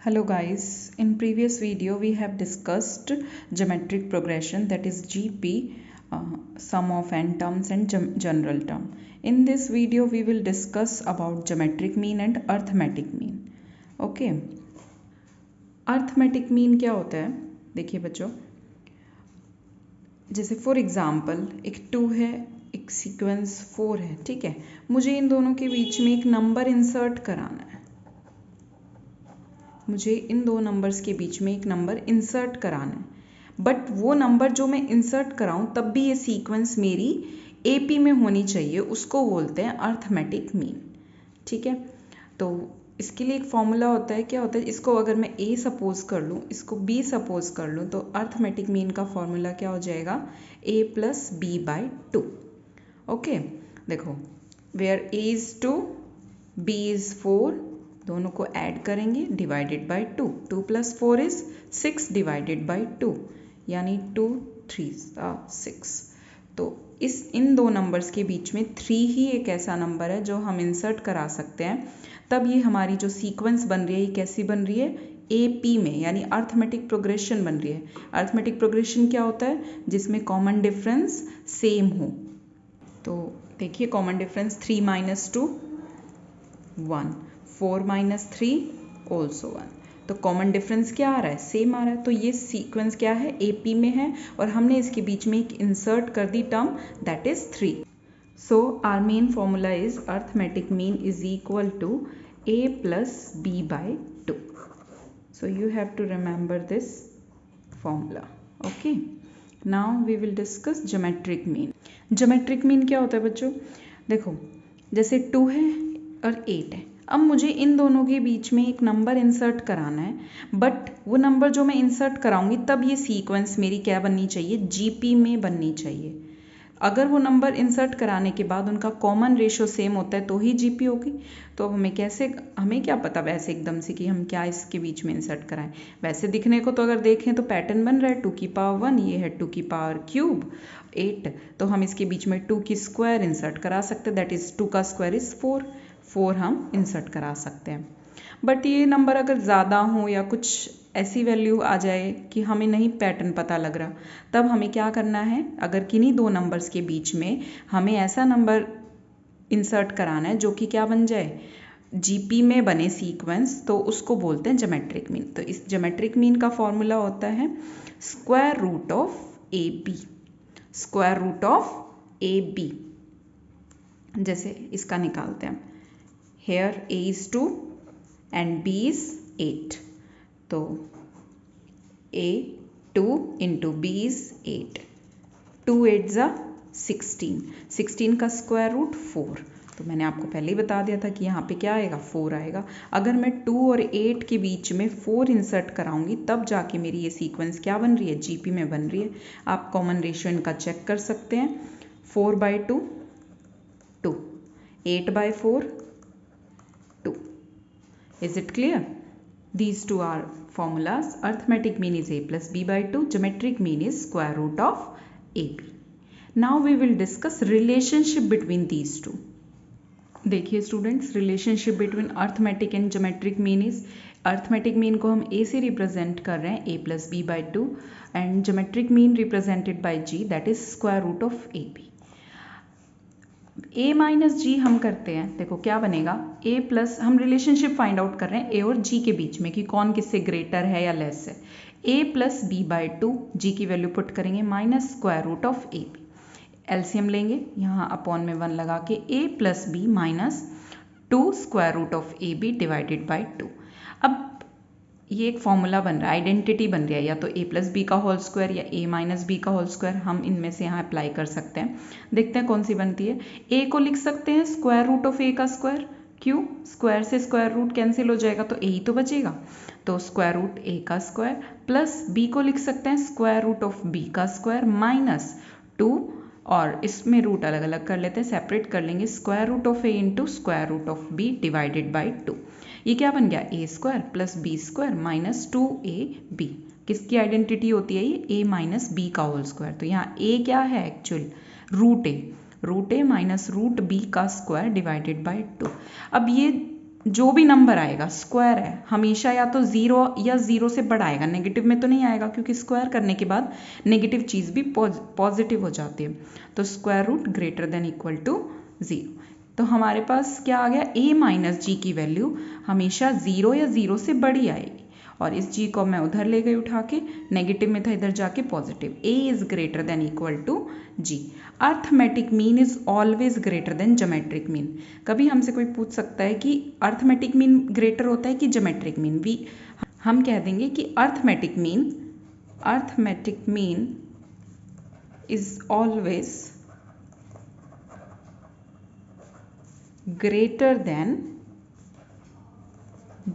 Hello guys, in previous video we have discussed geometric progression, that is GP, sum of n terms and general term. In this video we will discuss about geometric mean and arithmetic mean. Okay, arithmetic mean क्या होता है? देखिए बच्चों, जैसे for example एक 2 है, एक sequence 4 है, ठीक है। मुझे इन दोनों के बीच में एक नंबर इंसर्ट कराना है। मुझे इन दो नंबर्स के बीच में एक नंबर इंसर्ट कराना है, बट वो नंबर जो मैं इंसर्ट कराऊं तब भी ये सीक्वेंस मेरी एपी में होनी चाहिए, उसको बोलते हैं अर्थमेटिक मीन। ठीक है, तो इसके लिए एक फॉर्मूला होता है। क्या होता है? इसको अगर मैं ए सपोज कर लूँ, इसको बी सपोज कर लूँ, तो अर्थमेटिक मीन का फॉर्मूला क्या हो जाएगा? A plus B by two. Okay, देखो, where A is 2, B is 4, दोनों को ऐड करेंगे, divided by 2। 2 plus 4 is 6 divided by 2, यानी 2 3 6। तो इन दो नंबर्स के बीच में 3 ही एक ऐसा नंबर है जो हम इंसर्ट करा सकते हैं। तब ये हमारी जो सीक्वेंस बन रही है, ये कैसी बन रही है? AP में, यानी अर्थमेटिक प्रोग्रेशन बन रही है। अर्थमेटिक प्रोग्रेशन क्या होता है? जिसमें कॉमन डिफरेंस सेम हो। तो देखिए, common difference 3 minus 2 1, 4 minus 3 also 1। तो कॉमन डिफरेंस क्या आ रहा है? सेम आ रहा है। तो ये सीक्वेंस क्या है? AP में है, और हमने इसके बीच में एक इंसर्ट कर दी term, that is 3। So our main formula is arithmetic mean is equal to A plus B by 2। So you have to remember this formula. Okay, now we will discuss geometric mean. Geometric mean क्या होता है बच्चों? देखो, जैसे 2 है और 8 है। अब मुझे इन दोनों के बीच में एक नंबर इंसर्ट कराना है, बट वो नंबर जो मैं इंसर्ट कराऊंगी तब ये सीक्वेंस मेरी क्या बननी चाहिए? GP में बननी चाहिए। अगर वो नंबर इंसर्ट कराने के बाद उनका कॉमन रेशो सेम होता है तो ही GP होगी। तो अब हमें क्या पता वैसे एकदम से कि हम क्या इसके बीच में इंसर्ट कराएं। वैसे दिखने को तो अगर देखें तो पैटर्न बन रहा है 2 की पावर 1, ये है 2 की पावर क्यूब 8, तो हम इसके बीच में 2 की स्क्वायर इंसर्ट करा सकते हैं, दैट इज 2 का स्क्वायर इज 4 हम इंसर्ट करा सकते हैं। बट ये नंबर अगर ज़्यादा हो या कुछ ऐसी वैल्यू आ जाए कि हमें नहीं पैटर्न पता लग रहा, तब हमें क्या करना है? अगर किन्हीं दो नंबर्स के बीच में हमें ऐसा नंबर इंसर्ट कराना है जो कि क्या बन जाए? GP में बने सीक्वेंस, तो उसको बोलते हैं ज्योमेट्रिक मीन। तो इस ज्योमेट्रिक मीन का फॉर्मूला होता है square root of AB। Square root of AB, जैसे इसका निकालते हैं। Here A is 2 and B is 8. तो A 2 into B is 8. 2 8s are 16. 16 का स्क्वायर रूट 4। तो मैंने आपको पहले ही बता दिया था कि यहाँ पे क्या आएगा? 4 आएगा। अगर मैं 2 और 8 के बीच में 4 इंसर्ट कराऊंगी तब जाके मेरी ये सीक्वेंस क्या बन रही है? GP में बन रही है। आप कॉमन रेशियो इनका चेक कर सकते हैं। 4 by 2 2, 8 by 4 2. Is it clear? These two are formulas. Arithmetic mean is A plus B by 2. Geometric mean is square root of AB. Now we will discuss relationship between these two. देखिए students, relationship between arithmetic and geometric mean is, arithmetic mean को हम A से represent कर रहे हैं, A plus B by 2, and geometric mean represented by G, that is square root of AB। A minus G हम करते हैं, देखो क्या बनेगा? A प्लस, हम रिलेशनशिप फाइंड आउट कर रहे हैं A और G के बीच में कि कौन किससे ग्रेटर है या लेस है। A plus B by 2, G की वैल्यू पुट करेंगे, minus square root of AB। LCM लेंगे, यहाँ अपॉन में 1 लगा के A plus B minus 2 square root of AB divided by 2। अब ये एक फॉर्मूला बन रहा है, आइडेंटिटी बन रही है, या तो A प्लस बी का होल स्क्वायर या A माइनस बी का होल स्क्वायर, हम इनमें से यहाँ अप्लाई कर सकते हैं। देखते हैं कौन सी बनती है। A को लिख सकते हैं स्क्वायर रूट ऑफ A का स्क्वायर, क्यों? स्क्वायर से स्क्वायर रूट कैंसिल हो जाएगा तो A ही तो बचेगा, तो स्क्वायर रूट A का स्क्वायर, प्लस B को लिख सकते हैं स्क्वायर रूट ऑफ B का स्क्वायर माइनस 2, और इसमें रूट अलग अलग कर लेते हैं, सेपरेट कर लेंगे, square root of A into square root of B divided by 2। ये क्या बन गया? A square plus B square minus 2AB। किसकी आइडेंटिटी होती है ये? A माइनस B का होल स्क्वायर। तो यहाँ A क्या है actual? Root A minus root B का स्क्वायर डिवाइडेड बाई 2। अब ये जो भी नंबर आएगा स्क्वायर है हमेशा या तो ज़ीरो या ज़ीरो से बड़ा आएगा, नेगेटिव में तो नहीं आएगा क्योंकि स्क्वायर करने के बाद नेगेटिव चीज़ भी पॉजिटिव हो जाती है। तो square root greater than equal to zero. तो हमारे पास क्या आ गया, a माइनस जी की वैल्यू हमेशा ज़ीरो या ज़ीरो से बड़ी आएगी और इस g को मैं उधर ले गई उठा के, नेगेटिव में था इधर जाके positive. a is greater than equal to g। Arithmetic mean is always greater than geometric mean. कभी हमसे कोई पूछ सकता है कि अर्थमेटिक मीन ग्रेटर होता है कि ज्योमेट्रिक मीन, हम कह देंगे कि arithmetic mean is always greater than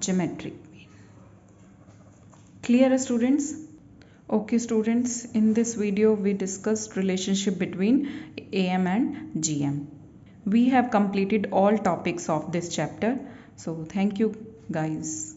geometric mean. Clear students? Okay students, in this video we discussed relationship between AM and GM. We have completed all topics of this chapter. So thank you guys.